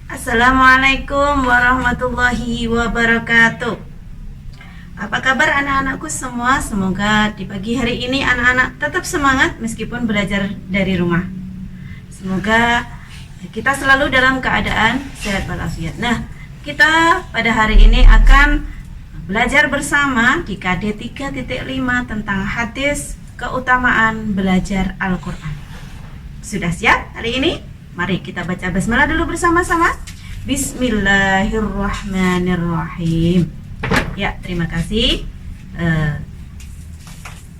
Assalamualaikum warahmatullahi wabarakatuh. Apa kabar anak-anakku semua? Semoga di pagi hari ini anak-anak tetap semangat meskipun belajar dari rumah. Semoga kita selalu dalam keadaan sehat walafiat. Nah, kita pada hari ini akan belajar bersama di KD 3.5 tentang hadis keutamaan belajar Al-Quran. Sudah siap hari ini? Mari kita baca basmalah dulu bersama-sama. Bismillahirrahmanirrahim. Ya, terima kasih.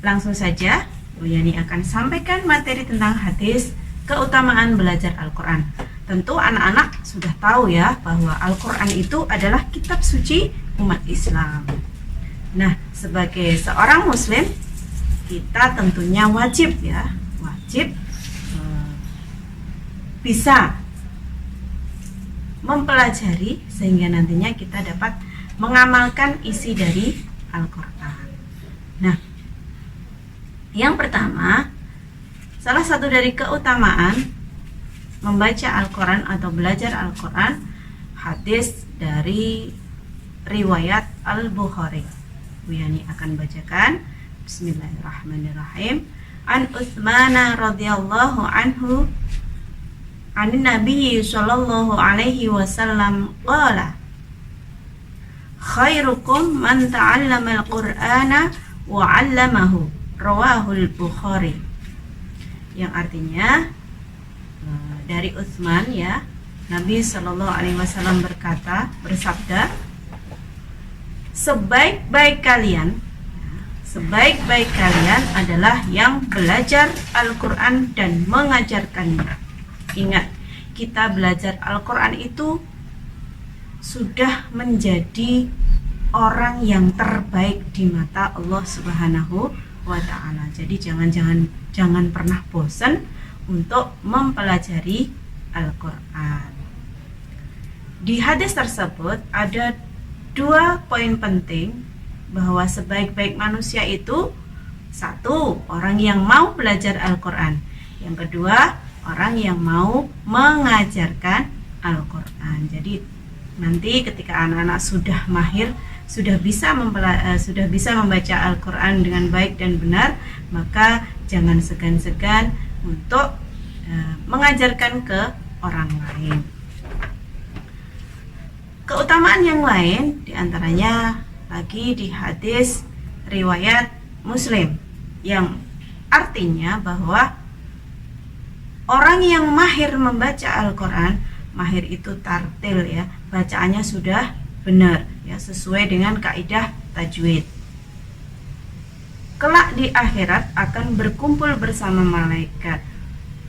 Langsung saja Bu Yani akan sampaikan materi tentang hadis keutamaan belajar Al-Quran. Tentu anak-anak sudah tahu ya bahwa Al-Quran itu adalah kitab suci umat Islam. Nah, sebagai seorang muslim, kita tentunya wajib bisa mempelajari sehingga nantinya kita dapat mengamalkan isi dari Al-Quran. Nah, yang pertama, salah satu dari keutamaan membaca Al-Quran atau belajar Al-Quran, hadis dari riwayat Al-Bukhari. Bu Yani akan bacakan. Bismillahirrahmanirrahim. An Utsman radhiyallahu anhu an Nabi sallallahu alaihi wasallam qala khairukum man ta'allama al-Qur'ana wa 'allamahu, rawahul Bukhari. Yang artinya dari Utsman ya, Nabi sallallahu alaihi wasallam bersabda, sebaik-baik kalian adalah yang belajar Al-Quran dan mengajarkannya. Ingat, kita belajar Al-Quran itu sudah menjadi orang yang terbaik di mata Allah Subhanahu wa Ta'ala. Jadi jangan pernah bosan untuk mempelajari Al-Quran. Di hadis tersebut ada 2 poin penting, bahwa sebaik-baik manusia itu, 1, orang yang mau belajar Al-Quran. Yang kedua, orang yang mau mengajarkan Al-Quran. Jadi nanti ketika anak-anak sudah mahir, sudah bisa membaca Al-Quran dengan baik dan benar, maka jangan segan-segan untuk mengajarkan ke orang lain. Keutamaan yang lain diantaranya lagi di hadis riwayat Muslim, yang artinya bahwa orang yang mahir membaca Al-Quran, mahir itu tartil ya, bacaannya sudah benar ya, sesuai dengan kaidah tajwid. Kelak di akhirat akan berkumpul bersama malaikat.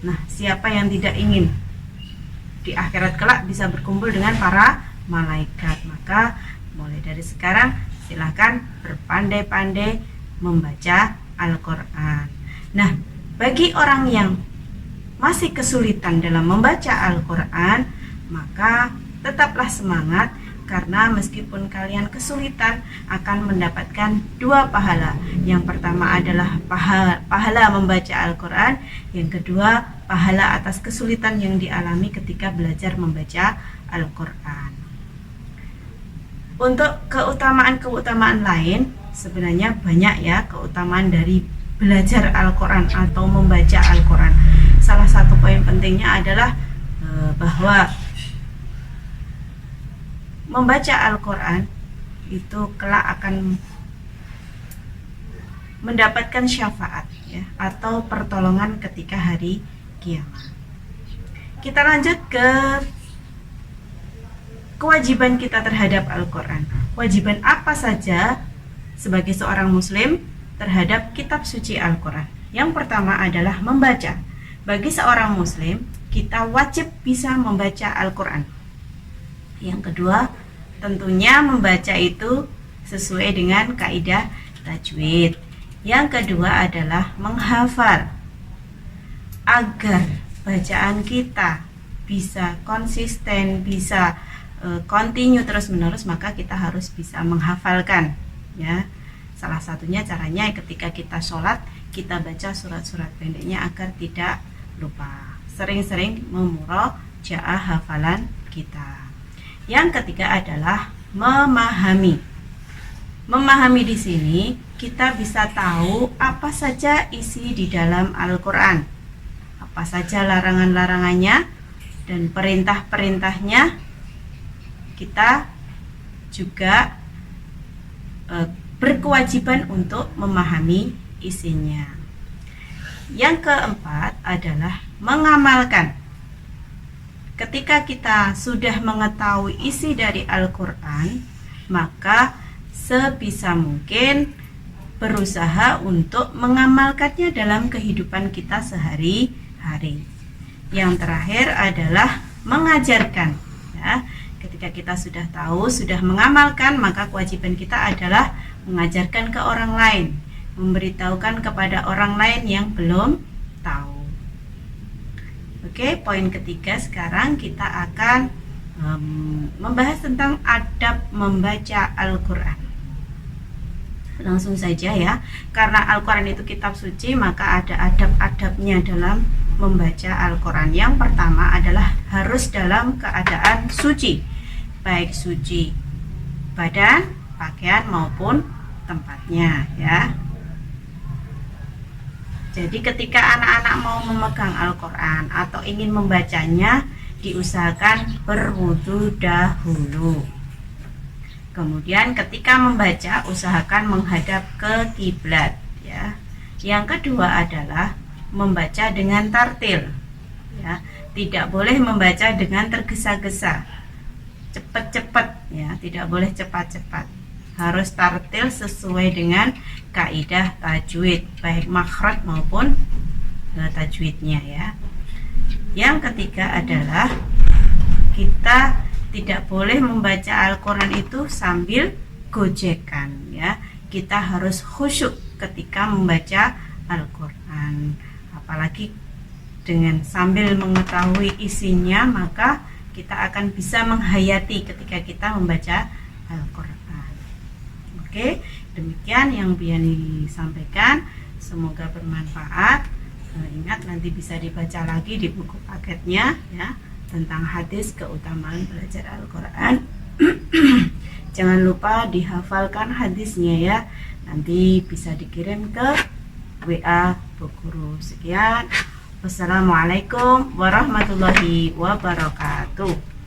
Nah, siapa yang tidak ingin di akhirat kelak bisa berkumpul dengan para malaikat? Maka mulai dari sekarang silakan berpandai-pandai membaca Al-Quran. Nah, bagi orang yang masih kesulitan dalam membaca Al-Quran, maka tetaplah semangat, karena meskipun kalian kesulitan akan mendapatkan 2 pahala. Yang pertama adalah pahala membaca Al-Quran, yang kedua pahala atas kesulitan yang dialami ketika belajar membaca Al-Quran. Untuk keutamaan lain, sebenarnya banyak ya keutamaan dari belajar Al-Quran atau membaca Al-Quran. Salah satu poin pentingnya adalah bahwa membaca Al-Quran itu kelak akan mendapatkan syafaat ya, atau pertolongan ketika hari kiamat. Kita lanjut ke kewajiban kita terhadap Al-Quran. Kewajiban apa saja sebagai seorang muslim terhadap kitab suci Al-Quran? Yang pertama adalah membaca. Bagi seorang muslim, kita wajib bisa membaca Al-Quran. Yang kedua, tentunya membaca itu sesuai dengan kaidah tajwid. Yang kedua adalah menghafal. Agar bacaan kita bisa konsisten, bisa continue terus-menerus, maka kita harus bisa menghafalkan ya. Salah satunya caranya ketika kita sholat, kita baca surat-surat pendeknya agar tidak lupa. Sering-sering memurojaah hafalan kita. Yang ketiga adalah memahami. Memahami di sini kita bisa tahu apa saja isi di dalam Al-Quran, apa saja larangan-larangannya dan perintah-perintahnya. Kita juga berkewajiban untuk memahami isinya. Yang keempat adalah mengamalkan. Ketika kita sudah mengetahui isi dari Al-Quran, maka sebisa mungkin berusaha untuk mengamalkannya dalam kehidupan kita sehari-hari. Yang terakhir adalah mengajarkan. Ya, ketika kita sudah tahu, sudah mengamalkan, maka kewajiban kita adalah mengajarkan ke orang lain, memberitahukan kepada orang lain yang belum tahu. Oke, poin ketiga sekarang kita akan membahas tentang adab membaca Al-Quran. Langsung saja ya, karena Al-Quran itu kitab suci, maka ada adab-adabnya dalam membaca Al-Quran. Yang pertama adalah harus dalam keadaan suci, baik suci badan, pakaian maupun tempatnya ya. Jadi ketika anak-anak mau memegang Al-Quran atau ingin membacanya, diusahakan berwudu dahulu. Kemudian ketika membaca, usahakan menghadap ke kiblat ya. Yang kedua adalah membaca dengan tartil ya. Tidak boleh membaca dengan tergesa-gesa, cepat-cepat ya, tidak boleh cepat-cepat. Harus tartil sesuai dengan kaidah tajwid, baik makhraj maupun tajwidnya ya. Yang ketiga adalah kita tidak boleh membaca Al-Quran itu sambil gojekan ya. Kita harus khusyuk ketika membaca Al-Quran, apalagi dengan sambil mengetahui isinya, maka kita akan bisa menghayati ketika kita membaca Al-Quran. Oke, demikian yang Biani sampaikan, semoga bermanfaat. Ingat, nanti bisa dibaca lagi di buku paketnya ya, tentang hadis keutamaan belajar Al-Quran. Jangan lupa dihafalkan hadisnya ya, nanti bisa dikirim ke WA Bu Guru. Sekian, wassalamualaikum warahmatullahi wabarakatuh.